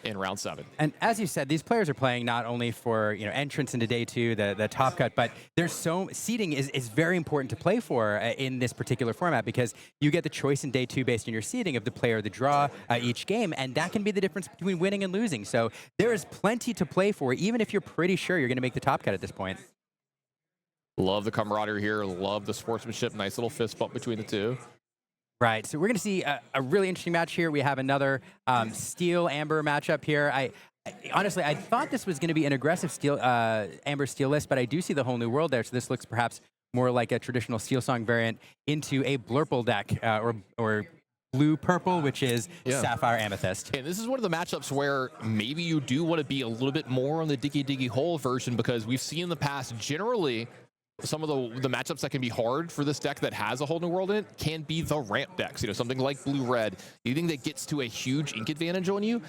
in round 7. And as you said, these players are playing not only for entrance into day 2, the top cut, but there's seeding is very important to play for in this particular format because you get the choice in day 2 based on your seeding of the player or the draw each game, and that can be the difference between winning and losing. So there is plenty to play for, even if you're pretty sure you're going to make the top cut at this point. Love the camaraderie here. Love the sportsmanship. Nice little fist bump between the two. Right. So we're going to see a really interesting match here. We have another Steel Amber matchup here. Honestly, I thought this was going to be an aggressive Steel Amber Steel list, but I do see the whole new world there. So this looks perhaps more like a traditional Steel Song variant into a Blurple deck or Blue Purple, which is Sapphire Amethyst. And this is one of the matchups where maybe you do want to be a little bit more on the diggy hole version, because we've seen in the past generally some of the matchups that can be hard for this deck that has a whole new world in it can be the ramp decks. Something like blue-red, anything that gets to a huge ink advantage on you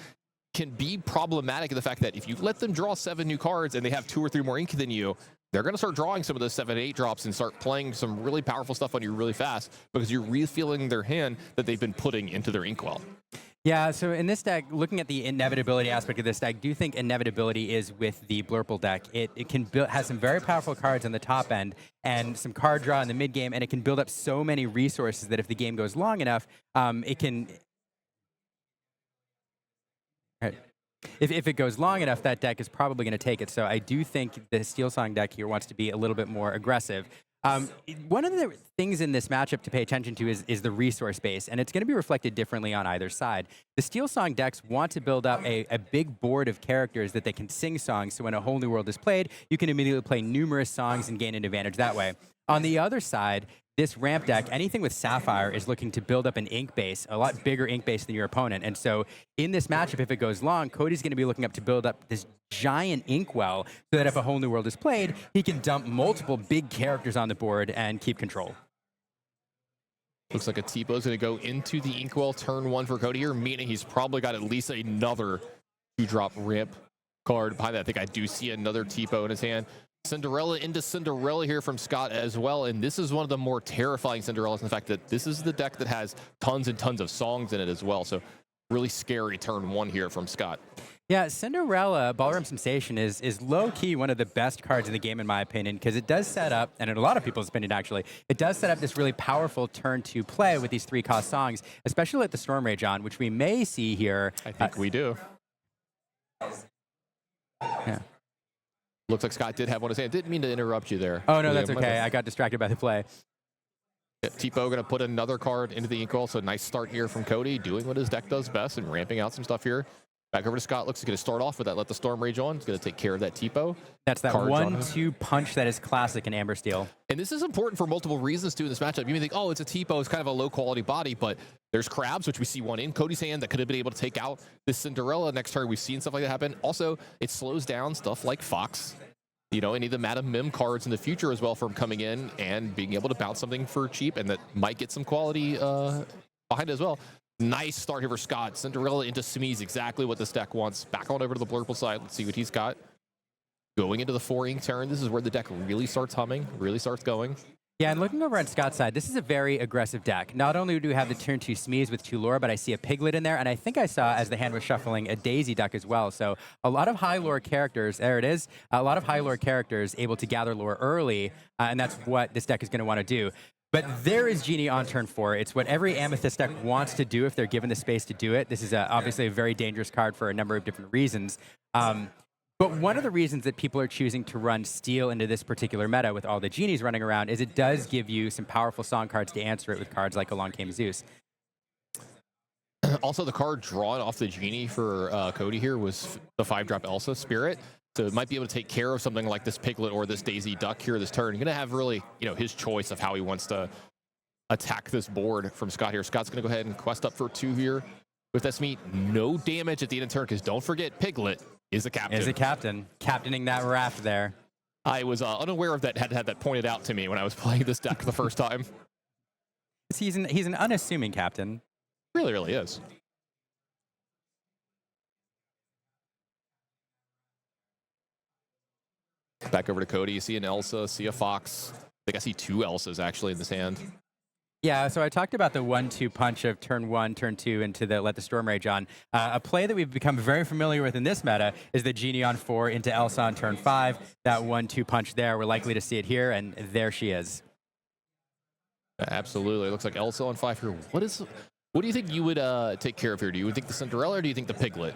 can be problematic in the fact that if you let them draw 7 new cards and they have 2 or 3 more ink than you, they're going to start drawing some of those 7 and 8 drops and start playing some really powerful stuff on you really fast because you're refilling their hand that they've been putting into their inkwell. Yeah, so in this deck, looking at the inevitability aspect of this deck, I do think inevitability is with the Blurple deck. It has some very powerful cards on the top end and some card draw in the mid game, and it can build up so many resources that if the game goes long enough, it can. If it goes long enough, that deck is probably going to take it. So I do think the Steel Song deck here wants to be a little bit more aggressive. One of the things in this matchup to pay attention to is the resource base, and it's going to be reflected differently on either side. The Steel Song decks want to build up a big board of characters that they can sing songs, so when a whole new world is played, you can immediately play numerous songs and gain an advantage that way. On the other side, this ramp deck, anything with Sapphire is looking to build up an ink base, a lot bigger ink base than your opponent. And so in this matchup, if it goes long, Cody's going to be looking up to build up this giant inkwell so that if a whole new world is played, he can dump multiple big characters on the board and keep control. Looks like a T-Bow is going to go into the inkwell turn 1 for Cody here, meaning he's probably got at least another 2-drop ramp card behind that. I think I do see another T-Bow in his hand. Cinderella into Cinderella here from Scott as well, and this is one of the more terrifying Cinderellas in the fact that this is the deck that has tons and tons of songs in it as well, so really scary turn 1 here from Scott. Yeah, Cinderella, Ballroom Sensation, is low-key one of the best cards in the game, in my opinion, because it does set up, and in a lot of people's opinion, actually, it does set up this really powerful turn 2 play with these 3-cost songs, especially at the Storm Rage on, which we may see here. I think we do. Yeah. Looks like Scott did have one to say. I didn't mean to interrupt you there. Oh, no, that's okay. I got distracted by the play. Yeah, T-Bow going to put another card into the inkwell, so nice start here from Cody, doing what his deck does best and ramping out some stuff here. Back over to Scott. Looks like he's going to start off with that Let the Storm Rage on. He's going to take care of that T-Bow. That's that 1-2 punch that is classic in Amber Steel. And this is important for multiple reasons, too, in this matchup. You may think, oh, it's a T-Bow. It's kind of a low-quality body, but there's Crabs, which we see one in Cody's hand that could have been able to take out this Cinderella next turn. We've seen stuff like that happen. Also, it slows down stuff like Fox. Any of the Madam Mim cards in the future as well from coming in and being able to bounce something for cheap and that might get some quality behind it as well. Nice start here for Scott. Cinderella into Smeeze, exactly what this deck wants. Back on over to the Blurple side. Let's see what he's got. Going into the 4-ink turn, this is where the deck really starts humming, really starts going. Yeah, and looking over on Scott's side, this is a very aggressive deck. Not only do we have the turn 2 Smeeze with 2 lore, but I see a Piglet in there, and I think I saw, as the hand was shuffling, a Daisy Duck as well. So a lot of high lore characters, there it is, a lot of high lore characters able to gather lore early, and that's what this deck is going to want to do. But there is Genie on turn 4. It's what every Amethyst deck wants to do if they're given the space to do it. This is obviously a very dangerous card for a number of different reasons. But one of the reasons that people are choosing to run Steel into this particular meta with all the Genies running around is it does give you some powerful song cards to answer it with cards like Along Came Zeus. Also, the card drawn off the Genie for Cody here was the 5-drop Elsa Spirit. So it might be able to take care of something like this Piglet or this Daisy Duck here this turn. He's going to have really, his choice of how he wants to attack this board from Scott here. Scott's going to go ahead and quest up for 2 here with this meat. No damage at the end of the turn because don't forget, Piglet is a captain. Is a captain. Captaining that raft there. I was unaware of that, had that pointed out to me when I was playing this deck the first time. He's an unassuming captain. Really, really is. Back over to Cody. You see an Elsa, see a Fox. I think I see 2 Elsas actually in this hand. Yeah, so I talked about the 1-2 punch of turn 1, turn 2 into the let the storm rage on. A play that we've become very familiar with in this meta is the Genie on 4 into Elsa on turn 5. That 1-2 punch there, we're likely to see it here, and there she is. Absolutely. It looks like Elsa on 5 here. What do you think you would take care of here? Do you think the Cinderella or do you think the Piglet?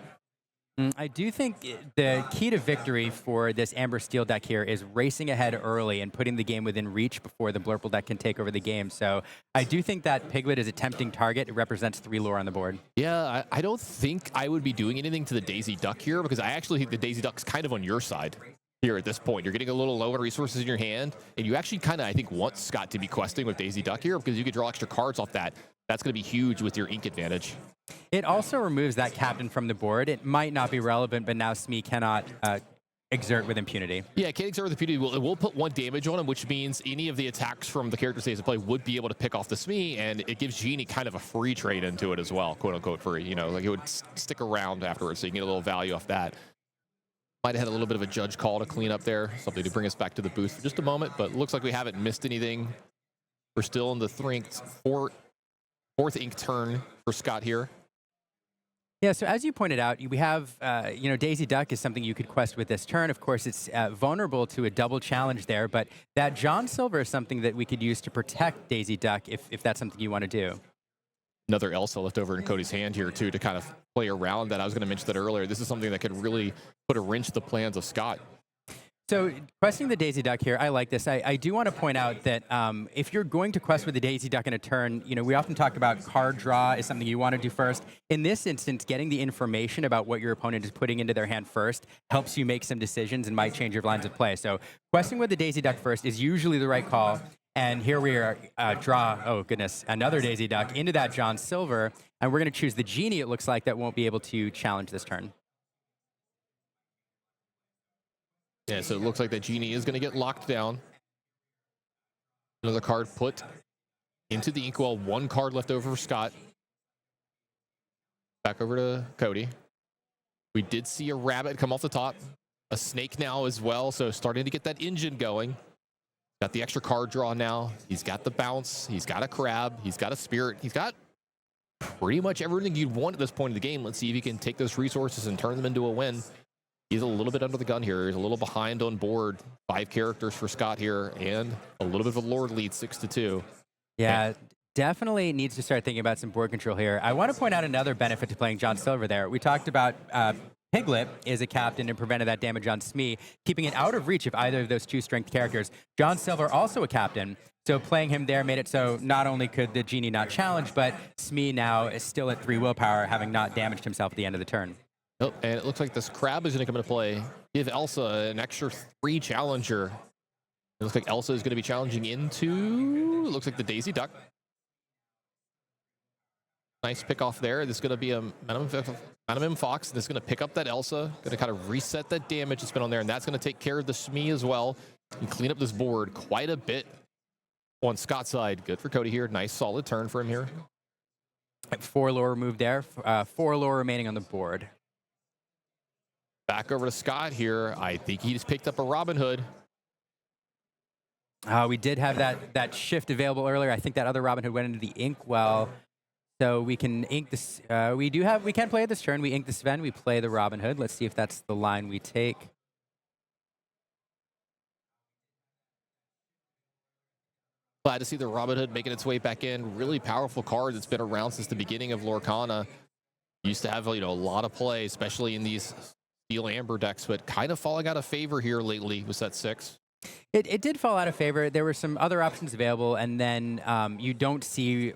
I do think the key to victory for this Amber Steel deck here is racing ahead early and putting the game within reach before the Blurple deck can take over the game. So I do think that Piglet is a tempting target. It represents 3 lore on the board. Yeah, I don't think I would be doing anything to the Daisy Duck here because I actually think the Daisy Duck's kind of on your side here at this point. You're getting a little low on resources in your hand, and you actually kind of, I think, want Scott to be questing with Daisy Duck here because you could draw extra cards off that. That's going to be huge with your ink advantage. It also removes that captain from the board. It might not be relevant, but now Smee cannot exert with impunity. Yeah, can't exert with impunity. It will put 1 damage on him, which means any of the attacks from the character stages of play would be able to pick off the Smee, and it gives Genie kind of a free trade into it as well, quote unquote free. You know, like it would stick around afterwards, so you can get a little value off that. Might have had a little bit of a judge call to clean up there, something to bring us back to the booth for just a moment, but looks like we haven't missed anything. We're still in the fourth ink turn for Scott here. Yeah, so as you pointed out, we have, Daisy Duck is something you could quest with this turn. Of course, it's vulnerable to a double challenge there, but that John Silver is something that we could use to protect Daisy Duck if that's something you want to do. Another Elsa left over in Cody's hand here, too, to kind of play around that. I was going to mention that earlier. This is something that could really put a wrench to the plans of Scott. So questing the Daisy Duck here, I like this. I do want to point out that if you're going to quest with the Daisy Duck in a turn, we often talk about card draw is something you want to do first. In this instance, getting the information about what your opponent is putting into their hand first helps you make some decisions and might change your lines of play. So questing with the Daisy Duck first is usually the right call. And here we are, oh goodness, another Daisy Duck into that John Silver. And we're going to choose the Genie, it looks like, that won't be able to challenge this turn. Yeah, so it looks like that Genie is going to get locked down. Another card put into the inkwell. 1 card left over for Scott. Back over to Cody. We did see a rabbit come off the top. A snake now as well, so starting to get that engine going. Got the extra card draw now. He's got the bounce. He's got a crab. He's got a spirit. He's got pretty much everything you'd want at this point in the game. Let's see if he can take those resources and turn them into a win. He's a little bit under the gun here. He's a little behind on board. 5 characters for Scott here, and a little bit of a lore lead, 6-2. Yeah, definitely needs to start thinking about some board control here. I want to point out another benefit to playing John Silver there. We talked about Piglet is a captain and prevented that damage on Smee, keeping it out of reach of either of those 2 strength characters. John Silver also a captain, so playing him there made it so not only could the Genie not challenge, but Smee now is still at 3 willpower, having not damaged himself at the end of the turn. Oh, and it looks like this crab is going to come into play. Give Elsa an extra 3 challenger. It looks like Elsa is going to be challenging into, it looks like the Daisy Duck. Nice pick off there. This is going to be a Manamim Fox. This is going to pick up that Elsa. Going to kind of reset that damage that's been on there. And that's going to take care of the Smee as well. And clean up this board quite a bit on Scott's side. Good for Cody here. Nice solid turn for him here. 4 lore removed there. 4 lore remaining on the board. Back over to Scott here. I think he just picked up a Robin Hood. We did have that shift available earlier. I think that other Robin Hood went into the inkwell. So we can ink this. We can play it this turn. We ink the Sven. We play the Robin Hood. Let's see if that's the line we take. Glad to see the Robin Hood making its way back in. Really powerful card that's been around since the beginning of Lorcana. Used to have a lot of play, especially in these Steel Amber decks, but kind of falling out of favor here lately with set 6. It did fall out of favor. There were some other options available, and then you don't see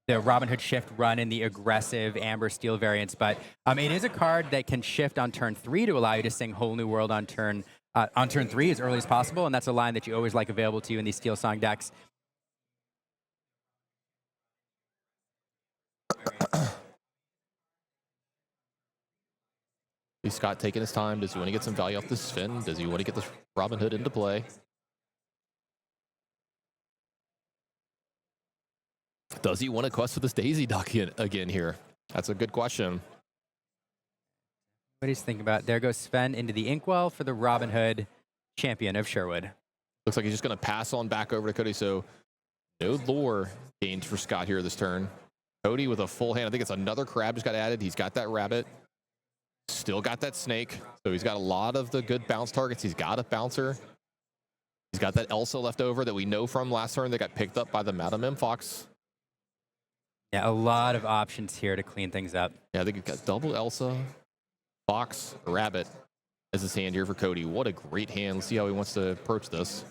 the Robin Hood shift run in the aggressive Amber Steel variants, but it is a card that can shift on turn 3 to allow you to sing Whole New World on turn 3 as early as possible, and that's a line that you always like available to you in these Steel Song decks. Scott taking his time. Does he want to get some value off this Sven? Does he want to get this Robin Hood into play? Does he want to quest with this Daisy Duck again here? That's a good question. What do you think about? There goes Sven into the inkwell for the Robin Hood, champion of Sherwood. Looks like he's just going to pass on back over to Cody. So no lore gains for Scott here this turn. Cody with a full hand. I think it's another crab just got added. He's got that rabbit. Still got that snake. So he's got a lot of the good bounce targets. He's got a bouncer. He's got that Elsa left over that we know from last turn that got picked up by the Madam M Fox. Yeah, a lot of options here to clean things up. Yeah, I think he's got double Elsa, Fox, Rabbit as his hand here for Cody. What a great hand. Let's see how he wants to approach this.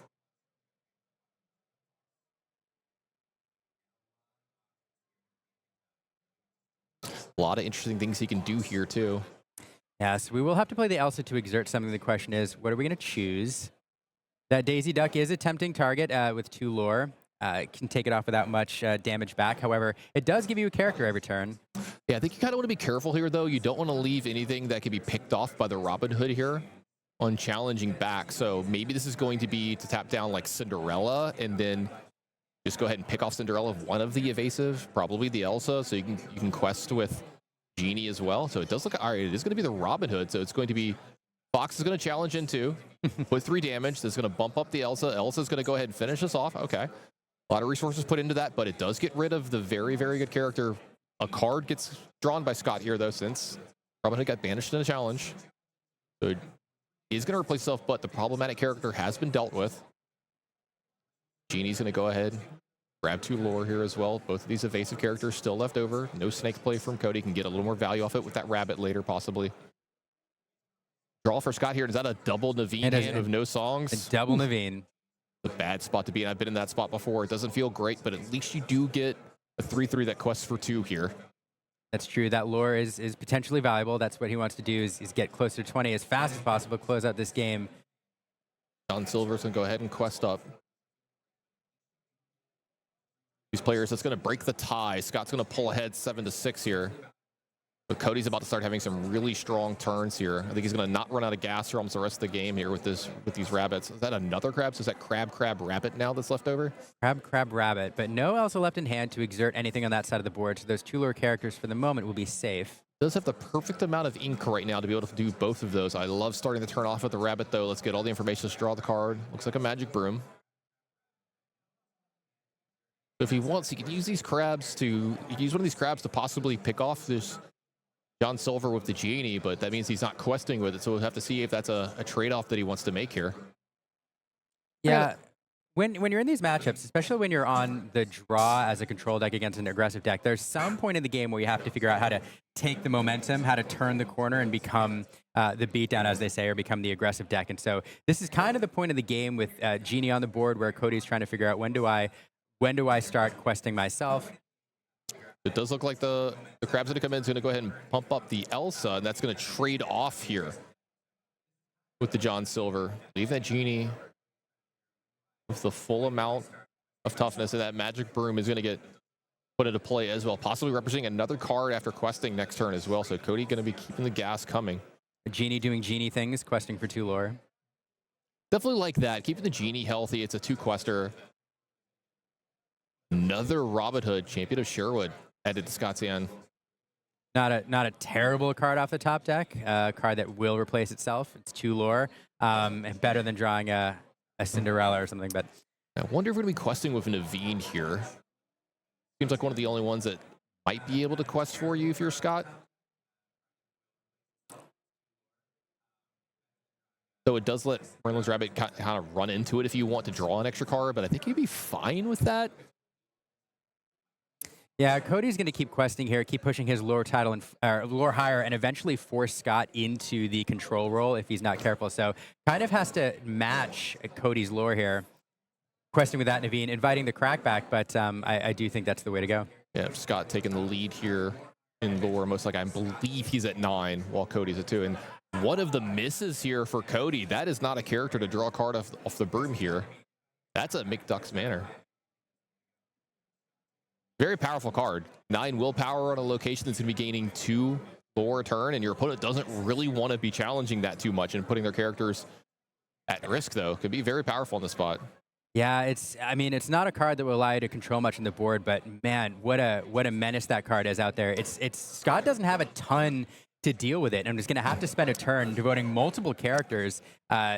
A lot of interesting things he can do here, too. Yes, we will have to play the Elsa to exert something. The question is, what are we going to choose? That Daisy Duck is a tempting target with 2 lore. It can take it off without much damage back. However, it does give you a character every turn. Yeah, I think you kind of want to be careful here, though. You don't want to leave anything that can be picked off by the Robin Hood here on challenging back. So maybe this is going to be to tap down like Cinderella and then just go ahead and pick off Cinderella of one of the evasive, probably the Elsa. So you can quest with Genie as well. So it does look, all right, it is going to be the Robin Hood. So it's going to be, Fox is going to challenge into, put 3 damage. That's going to bump up the Elsa. Elsa's going to go ahead and finish this off. Okay. A lot of resources put into that, but it does get rid of the very, very good character. A card gets drawn by Scott here, though, since Robin Hood got banished in a challenge. So he's going to replace himself, but the problematic character has been dealt with. Genie's going to go ahead, grab 2 lore here as well. Both of these evasive characters still left over. No snake play from Cody. Can get a little more value off it with that rabbit later, possibly. Draw for Scott here. Is that a double Naveen hand of no songs? A double Naveen. A bad spot to be in. I've been in that spot before. It doesn't feel great, but at least you do get a 3/3 that quests for 2 here. That's true. That lore is potentially valuable. That's what he wants to do is get closer to 20 as fast as possible, close out this game. John Silver's going to go ahead and quest up. These players, that's going to break the tie. Scott's going to pull ahead 7-6 here. But Cody's about to start having some really strong turns here. I think he's going to not run out of gas for almost the rest of the game here with these rabbits. Is that another crab? So is that crab, rabbit now that's left over? Crab, rabbit. But no Elsa left in hand to exert anything on that side of the board. So those 2 lore characters for the moment will be safe. Does have the perfect amount of ink right now to be able to do both of those. I love starting the turn off with the rabbit, though. Let's get all the information. Let's draw the card. Looks like a magic broom. If he wants, he could use these crabs to use one of these crabs to possibly pick off this John Silver with the Genie, but that means he's not questing with it. So we'll have to see if that's a trade-off that he wants to make here. Yeah. When you're in these matchups, especially when you're on the draw as a control deck against an aggressive deck, there's some point in the game where you have to figure out how to take the momentum, how to turn the corner and become the beatdown, as they say, or become the aggressive deck. And so this is kind of the point of the game with Genie on the board where Cody's trying to figure out when do I start questing myself. It does look like the crab's going to come in. It's going to go ahead and pump up the Elsa, and that's going to trade off here with the John Silver. Leave that Genie with the full amount of toughness, and that magic broom is going to get put into play as well, possibly representing another card after questing next turn as well. So Cody going to be keeping the gas coming. A Genie doing Genie things, questing for 2 lore. Definitely like that. Keeping the Genie healthy. It's a 2-quester. Another Robin Hood, Champion of Sherwood, added to Scott's hand. Not a terrible card off the top deck. A card that will replace itself. It's 2 lore. Better than drawing a Cinderella or something. But I wonder if we're going to be questing with Naveen here. Seems like one of the only ones that might be able to quest for you if you're Scott. So it does let Merlin's Rabbit kind of run into it if you want to draw an extra card, but I think you'd be fine with that. Yeah, Cody's going to keep questing here, keep pushing his lore title and lore higher, and eventually force Scott into the control role if he's not careful. So kind of has to match Cody's lore here, questing with that Naveen, inviting the crackback, but I do think that's the way to go. Yeah, Scott taking the lead here in lore. Most likely, I believe he's at 9 while Cody's at 2. And one of the misses here for Cody, that is not a character to draw a card off the broom here. That's a McDuck's Manor. Very powerful card. 9 willpower on a location that's going to be gaining 2 lore a turn, and your opponent doesn't really want to be challenging that too much and putting their characters at risk, though. Could be very powerful in the spot. Yeah, it's not a card that will allow you to control much on the board, but man, what a menace that card is out there. Scott doesn't have a ton to deal with it, and is going to have to spend a turn devoting multiple characters,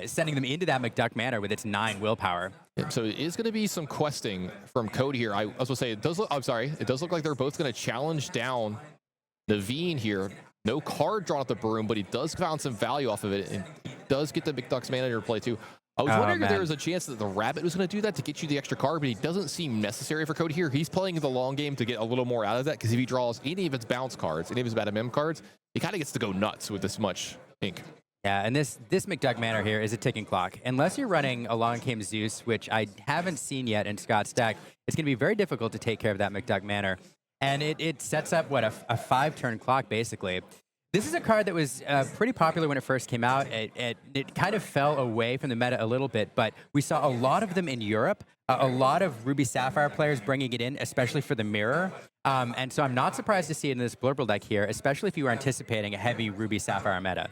sending them into that McDuck Manor with its 9 willpower. So it is going to be some questing from Cody here. I was going to say, it does look, I'm sorry, it does look like they're both going to challenge down Naveen here. No card drawn at the broom, but he does found some value off of it, and he does get the McDuck's Manor to play too. I was wondering if there was a chance that the rabbit was going to do that to get you the extra card, but he doesn't seem necessary for Cody here. He's playing the long game to get a little more out of that, because if he draws any of his bounce cards, any of his bad MM cards, he kind of gets to go nuts with this much ink. Yeah, and this McDuck Manor here is a ticking clock. Unless you're running Along Came Zeus, which I haven't seen yet in Scott's deck, it's going to be very difficult to take care of that McDuck Manor. And it sets up, what, a 5-turn clock, basically. This is a card that was pretty popular when it first came out. It kind of fell away from the meta a little bit, but we saw a lot of them in Europe, a lot of Ruby Sapphire players bringing it in, especially for the mirror. And so I'm not surprised to see it in this Blurple deck here, especially if you were anticipating a heavy Ruby Sapphire meta.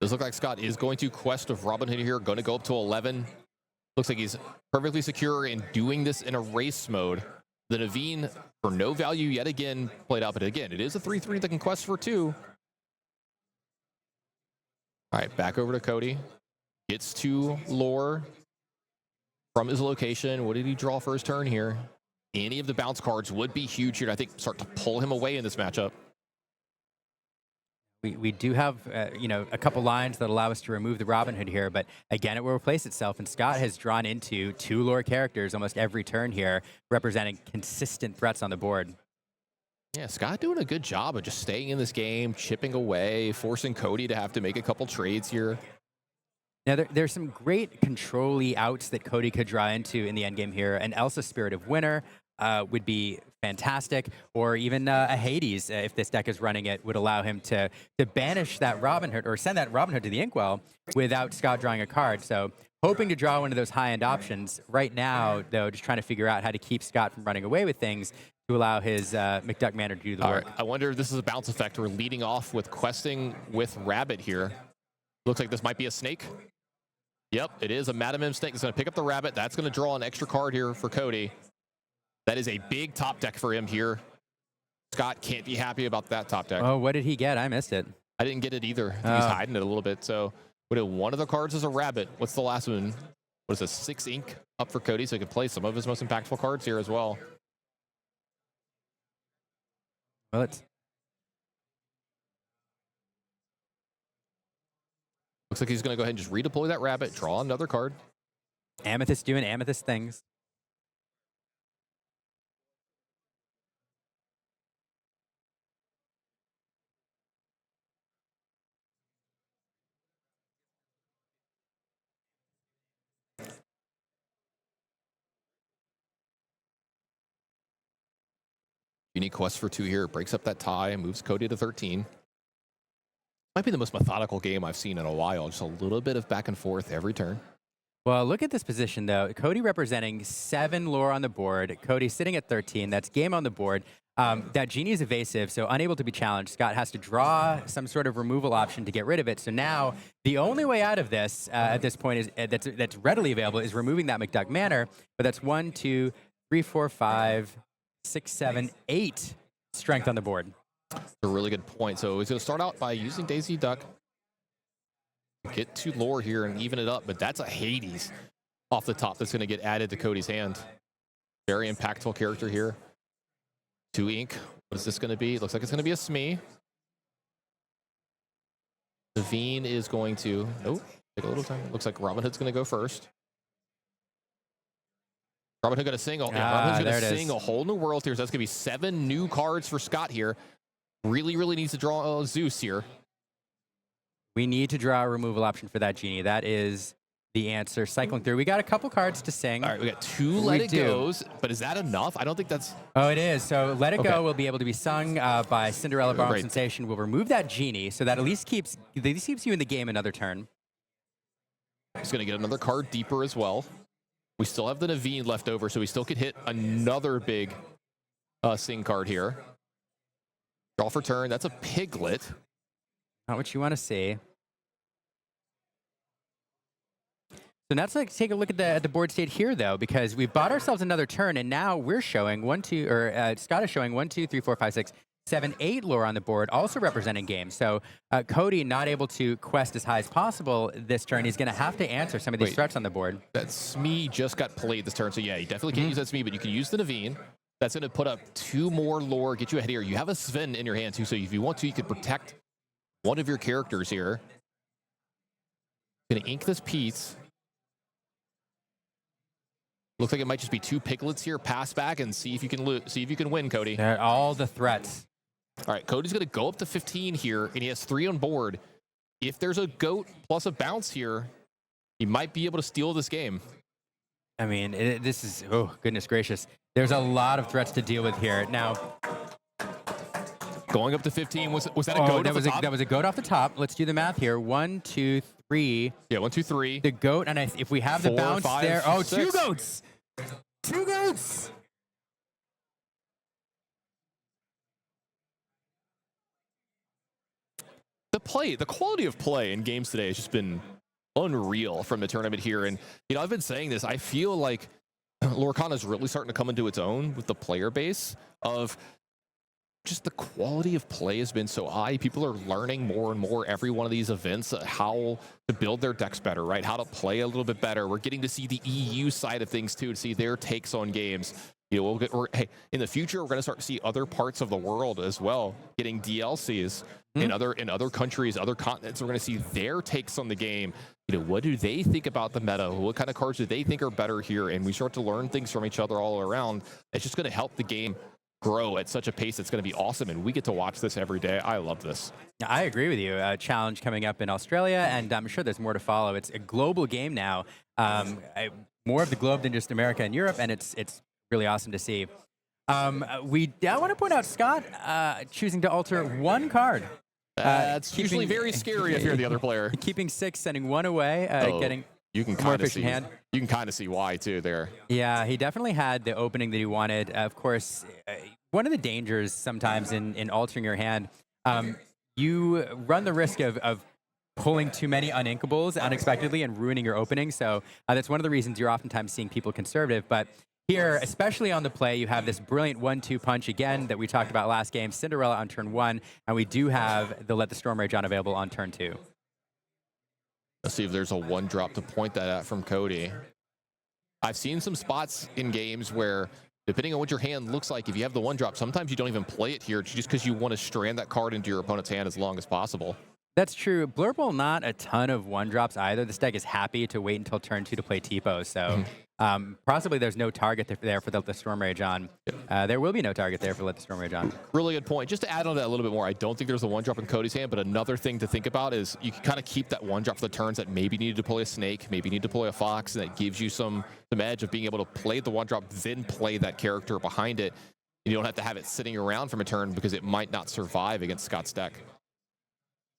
Does look like Scott is going to quest of Robin Hood here, going to go up to 11. Looks like he's perfectly secure in doing this in a race mode. The Naveen, for no value yet again, played out, but again, it is a 3/3 that can quest for 2. All right, back over to Cody. Gets to Lore from his location. What did he draw for his turn here? Any of the bounce cards would be huge here. I think start to pull him away in this matchup. We do have, a couple lines that allow us to remove the Robin Hood here, but again, it will replace itself. And Scott has drawn into 2 lore characters almost every turn here, representing consistent threats on the board. Yeah, Scott doing a good job of just staying in this game, chipping away, forcing Cody to have to make a couple trades here. Now, there's some great control-y outs that Cody could draw into in the endgame here. An Elsa Spirit of Winter would be fantastic, or even a Hades, if this deck is running it, would allow him to banish that Robin Hood, or send that Robin Hood to the Inkwell without Scott drawing a card. So hoping to draw one of those high-end options. Right now, though, just trying to figure out how to keep Scott from running away with things to allow his McDuck Manor to do the work. Right. I wonder if this is a bounce effect. We're leading off with questing with Rabbit here. Looks like this might be a snake. Yep, it is a Madam M snake. It's going to pick up the rabbit. That's going to draw an extra card here for Cody. That is a big top deck for him here. Scott can't be happy about that top deck. Oh, what did he get? I missed it. I didn't get it either. I think he's hiding it a little bit. So one of the cards is a rabbit. What's the last one? What is this? 6 ink up for Cody, so he can play some of his most impactful cards here as well. Well, it's looks like he's going to go ahead and just redeploy that rabbit, draw another card. Amethyst doing Amethyst things. Unique quest for 2 here. Breaks up that tie and moves Cody to 13. Might be the most methodical game I've seen in a while. Just a little bit of back and forth every turn. Well, look at this position, though. Cody representing 7 lore on the board. Cody sitting at 13. That's game on the board. That Genie is evasive, so unable to be challenged. Scott has to draw some sort of removal option to get rid of it. So now the only way out of this at this point is that's readily available is removing that McDuck Manor. But that's 1, 2, 3, 4, 5, 6, 7, 8 strength on the board. A really good point. So he's going to start out by using Daisy Duck. Get to lore here and even it up, but that's a Hades off the top that's going to get added to Cody's hand. Very impactful character here. 2 ink. What is this going to be? It looks like it's going to be a Smee. Naveen is going to... Nope. Take a little time. Looks like Robin Hood's going to go first. Robin Hood going to sing. Robin Hood's going to sing a whole new world here. So that's going to be 7 new cards for Scott here. Really needs to draw Zeus here. We need to draw a removal option for that Genie. That is the answer. Cycling through. We got a couple cards to sing. All right, we got 2 Let It Goes, but is that enough? I don't think that's... Oh, it is. So Let It Go will be able to be sung by Cinderella Bomb Sensation. We'll remove that Genie, so that at least keeps you in the game another turn. He's going to get another card deeper as well. We still have the Naveen left over, so we still could hit another big sing card here. Draw for turn. That's a Piglet. Not what you want to see. So now let's take a look at the board state here, though, because we've bought ourselves another turn, and now we're showing 1, 2, or Scott is showing 1, 2, 3, 4, 5, 6, 7, 8 lore on the board, also representing game. So Cody not able to quest as high as possible this turn. He's going to have to answer some of these threats on the board. That Smee just got played this turn, so yeah, you definitely can't use that Smee, but you can use the Naveen. That's going to put up 2 more lore, get you ahead here. You have a Sven in your hand too, so if you want to, you could protect one of your characters here. Going to ink this piece. Looks like it might just be 2 piglets here. Pass back and see if you can see if you can win, Cody. They're all the threats. All right, Cody's going to go up to 15 here, and he has 3 on board. If there's a goat plus a bounce here, he might be able to steal this game. I mean, this is, oh, goodness gracious. There's a lot of threats to deal with here. Now, going up to 15, was that a goat that off was the top? that was a goat off the top. Let's do the math here. 1, 2, 3. Yeah, 1, 2, 3. The goat, and if we have the 4, bounce 5, there. Oh, 6. 2 goats. 2 goats. The quality of play in games today has just been unreal from the tournament here. And, you know, I've been saying this. I feel like Lorcana is really starting to come into its own with the player base of just the quality of play has been so high. People are learning more and more every one of these events, how to build their decks better, right? How to play a little bit better. We're getting to see the EU side of things too, to see their takes on games. You know, hey, in the future, we're going to start to see other parts of the world as well getting DLCs in other countries, other continents. We're going to see their takes on the game. You know, what do they think about the meta? What kind of cards do they think are better here? And we start to learn things from each other all around. It's just going to help the game grow at such a pace that's going to be awesome, and we get to watch this every day. I love this. I agree with you. A challenge coming up in Australia, and I'm sure there's more to follow. It's a global game now, more of the globe than just America and Europe, and it's really awesome to see. I want to point out Scott choosing to alter 1 card. That's usually very scary if you're the other player. Keeping 6, sending 1 away, getting you can more efficient hand. You can kind of see why too there. Yeah, he definitely had the opening that he wanted. Of course, one of the dangers sometimes in altering your hand, you run the risk of pulling too many uninkables unexpectedly and ruining your opening. So that's one of the reasons you're oftentimes seeing people conservative. But here, especially on the play, you have this brilliant 1-2 punch again that we talked about last game, Cinderella on turn 1, and we do have the Let the Storm Rage on available on turn 2. Let's see if there's a 1-drop to point that at from Cody. I've seen some spots in games where, depending on what your hand looks like, if you have the 1-drop, sometimes you don't even play it here just because you want to strand that card into your opponent's hand as long as possible. That's true. Blurple, not a ton of 1-drops either. This deck is happy to wait until turn 2 to play Tipo, so possibly there's no target there for the Storm Rage on. There will be no target there for Let the Storm Rage on. Really good point. Just to add on that a little bit more, I don't think there's a 1-drop in Cody's hand, but another thing to think about is you can kind of keep that 1-drop for the turns that maybe need to play a Snake, maybe need to play a Fox, and that gives you some edge of being able to play the 1-drop, then play that character behind it. You don't have to have it sitting around from a turn because it might not survive against Scott's deck.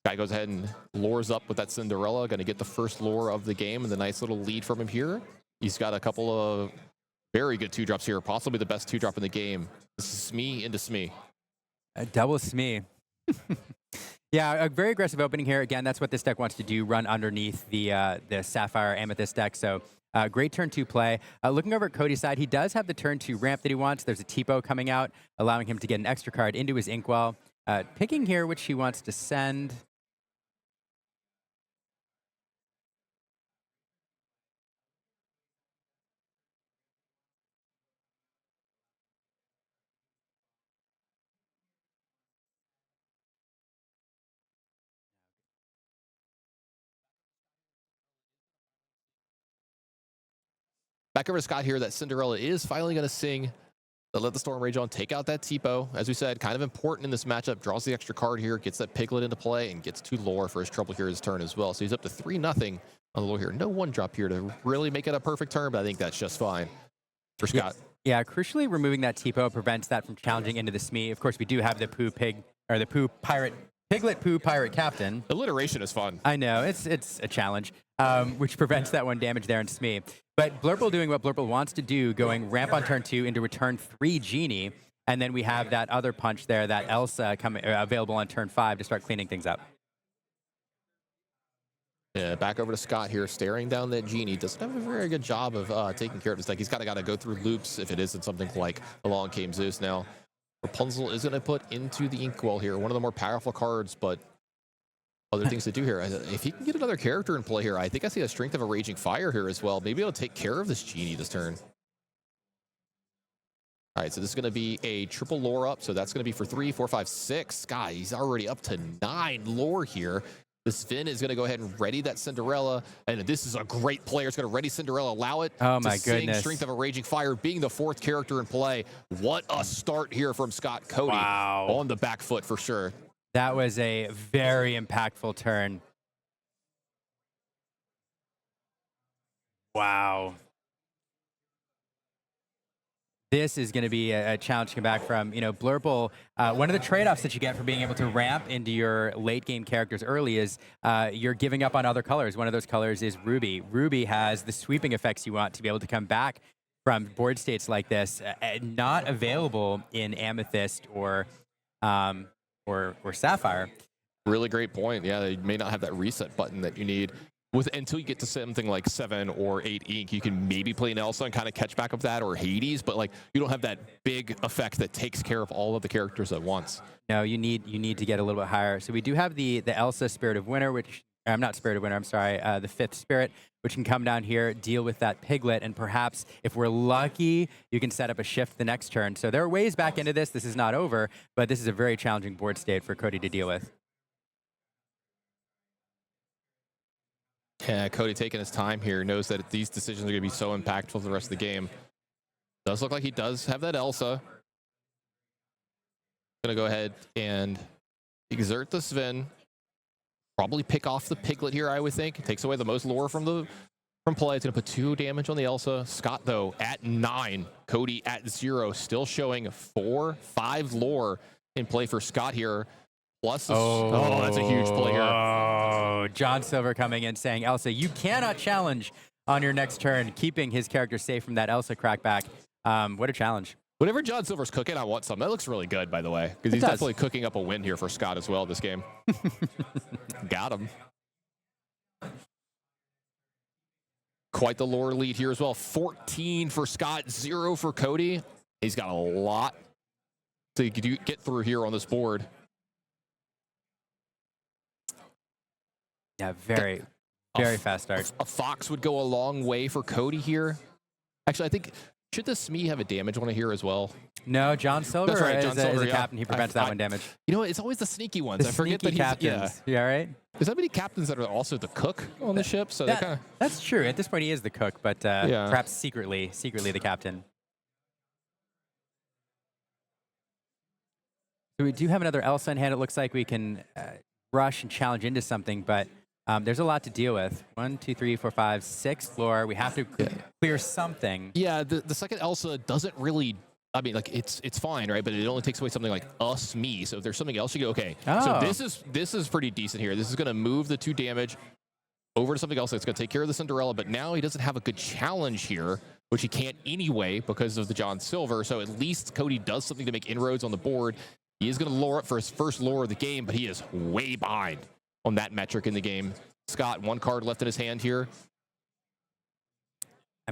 Guy goes ahead and lures up with that Cinderella, going to get the first lure of the game and the nice little lead from him here. He's got a couple of very good 2-drops here, possibly the best 2-drop in the game. This is Smee into Smee. A double Smee. Yeah, a very aggressive opening here. Again, that's what this deck wants to do, run underneath the Sapphire Amethyst deck. So great turn 2 play. Looking over at Cody's side, he does have the turn 2 ramp that he wants. There's a Tipo coming out, allowing him to get an extra card into his Inkwell. Picking here which he wants to send. Back over to Scott here. That Cinderella is finally going to sing the Let the Storm Rage on, take out that Tipo. As we said, kind of important in this matchup. Draws the extra card here, gets that Piglet into play, and gets 2 lore for his trouble here his turn as well. So he's up to 3-0 on the lore here. No 1-drop here to really make it a perfect turn, but I think that's just fine for Scott. Yeah, crucially removing that Tipo prevents that from challenging into the Smee. Of course, we do have the Piglet Poo Pirate Captain. Alliteration is fun. I know, it's a challenge, which prevents that 1 damage there in Smee. But Blurple doing what Blurple wants to do, going ramp on turn 2 into return 3 Genie, and then we have that other punch there, that Elsa available on turn 5 to start cleaning things up. Yeah, back over to Scott here, staring down that Genie. Doesn't have a very good job of taking care of this deck. He's got to go through loops if it isn't something like Along Came Zeus now. Rapunzel is going to put into the Inkwell here. One of the more powerful cards, but other things to do here. If he can get another character in play here, I think I see a Strength of a Raging Fire here as well. Maybe it'll take care of this Genie this turn. All right, so this is going to be a triple lore up. So that's going to be for 3, 4, 5, 6. God, he's already up to 9 lore here. The Sven is going to go ahead and ready that Cinderella. And this is a great player. It's going to ready Cinderella, allow it oh to my sing goodness. Strength of a Raging Fire, being the 4th character in play. What a start here from Scott Cody. Wow. On the back foot for sure. That was a very impactful turn. Wow. This is going to be a challenge to come back from. You know, Blurple, one of the trade-offs that you get for being able to ramp into your late-game characters early is you're giving up on other colors. One of those colors is Ruby. Ruby has the sweeping effects you want to be able to come back from board states like this, not available in Amethyst or Sapphire. Really great point. Yeah, they may not have that reset button that you need. Until you get to something like 7 or 8 ink, you can maybe play an Elsa and kind of catch back up that, or Hades, but like you don't have that big effect that takes care of all of the characters at once. No, you need to get a little bit higher. So we do have the Elsa Spirit of Winter, which I'm not Spirit of Winter. I'm sorry, the 5th Spirit, which can come down here, deal with that Piglet, and perhaps if we're lucky, you can set up a shift the next turn. So there are ways back into this. This is not over, but this is a very challenging board state for Cody to deal with. Yeah, Cody taking his time here, knows that these decisions are going to be so impactful for the rest of the game. Does look like he does have that Elsa. Going to go ahead and exert the Sven. Probably pick off the Piglet here, I would think. It takes away the most lore from play. It's going to put 2 damage on the Elsa. Scott, though, at 9. Cody at 0. Still showing 4, 5 lore in play for Scott here. Plus, oh, that's a huge play here. Oh, John Silver coming in saying, Elsa, you cannot challenge on your next turn, keeping his character safe from that Elsa crackback. What a challenge. Whatever John Silver's cooking, I want some. That looks really good, by the way, because he's definitely cooking up a win here for Scott as well this game. Got him. Quite the lore lead here as well. 14 for Scott, 0 for Cody. He's got a lot to get through here on this board. Yeah, very fast start. A Fox would go a long way for Cody here. Actually, I think, should the Smee have a damage one here as well? No, John Silver That's right, John is Silver, a captain. He prevents that one damage. You know what? It's always the sneaky ones. I forget that he's captains. Yeah, right? There's that many captains that are also the cook on the ship, so that's true. At this point, he is the cook, but perhaps secretly the captain. So we do have another Elsa in hand. It looks like we can rush and challenge into something, but there's a lot to deal with. 1, 2, 3, 4, 5, 6 floor. We have to clear something. Yeah, the second Elsa doesn't really. I mean, like it's fine, right? But it only takes away something like me. So if there's something else, you go, okay. So this is pretty decent here. This is going to move the 2 damage over to something else that's going to take care of the Cinderella. But now he doesn't have a good challenge here, which he can't anyway because of the John Silver. So at least Cody does something to make inroads on the board. He is going to lure up for his first lure of the game, but he is way behind on that metric in the game. Scott, 1 card left in his hand here.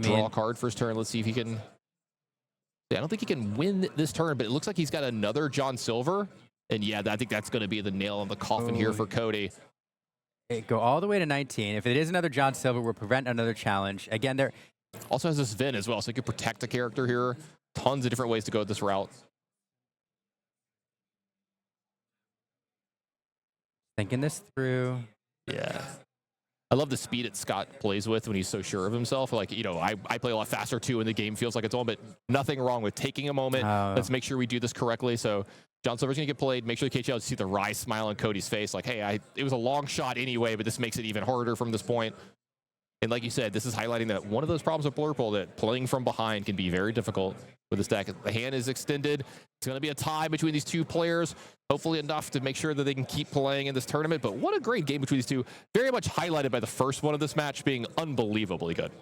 Draw a card first turn. Let's see if he can. Yeah, I don't think he can win this turn, but it looks like he's got another John Silver. And yeah, I think that's going to be the nail in the coffin here for Cody. Go all the way to 19. If it is another John Silver, we'll prevent another challenge. Again, there also has this Sven as well, so he can protect the character here. Tons of different ways to go this route. Thinking this through. Yeah. I love the speed that Scott plays with when he's so sure of himself. Like, you know, I play a lot faster too, and the game feels like it's on, but nothing wrong with taking a moment. Let's make sure we do this correctly. So John Silver's going to get played. Make sure the KHL see the wry smile on Cody's face. Like, hey, it was a long shot anyway, but this makes it even harder from this point. And like you said, this is highlighting that one of those problems with Blurple, that playing from behind can be very difficult with this deck. The hand is extended. It's going to be a tie between these 2 players. Hopefully enough to make sure that they can keep playing in this tournament. But what a great game between these 2. Very much highlighted by the first one of this match being unbelievably good.